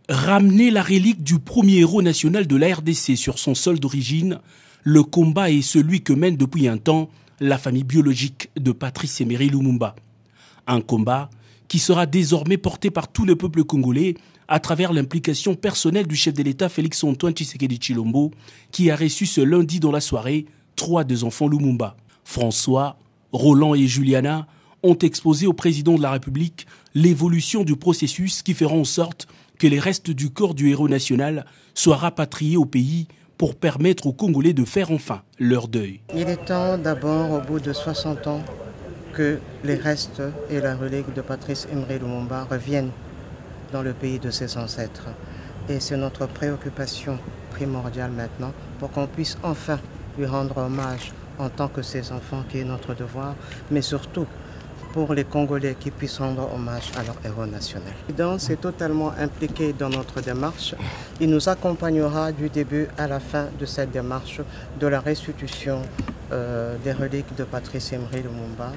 Ramener la relique du premier héros national de la RDC sur son sol d'origine, le combat est celui que mène depuis un temps la famille biologique de Patrice Emery Lumumba. Un combat qui sera désormais porté par tout le peuple congolais à travers l'implication personnelle du chef de l'État Félix-Antoine Tshisekedi Tshilombo, qui a reçu ce lundi dans la soirée 3 des enfants Lumumba. François, Roland et Juliana ont exposé au président de la République l'évolution du processus qui fera en sorte que les restes du corps du héros national soient rapatriés au pays pour permettre aux Congolais de faire enfin leur deuil. Il est temps d'abord, au bout de 60 ans, que les restes et la relique de Patrice Emery Lumumba reviennent dans le pays de ses ancêtres. Et c'est notre préoccupation primordiale maintenant pour qu'on puisse enfin lui rendre hommage en tant que ses enfants, qui est notre devoir, mais surtout pour les Congolais qui puissent rendre hommage à leur héros national. Le président s'est totalement impliqué dans notre démarche. Il nous accompagnera du début à la fin de cette démarche de la restitution des reliques de Patrice Emery Lumumba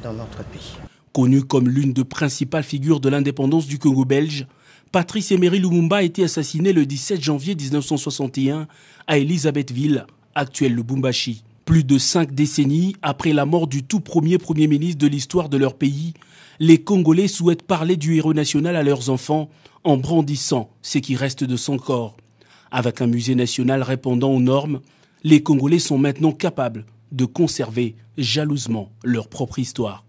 dans notre pays. Connu comme l'une des principales figures de l'indépendance du Congo belge, Patrice Emery Lumumba a été assassiné le 17 janvier 1961 à Elisabethville, actuel Lubumbashi. Plus de 5 décennies après la mort du tout premier Premier ministre de l'histoire de leur pays, les Congolais souhaitent parler du héros national à leurs enfants en brandissant ce qui reste de son corps. Avec un musée national répondant aux normes, les Congolais sont maintenant capables de conserver jalousement leur propre histoire.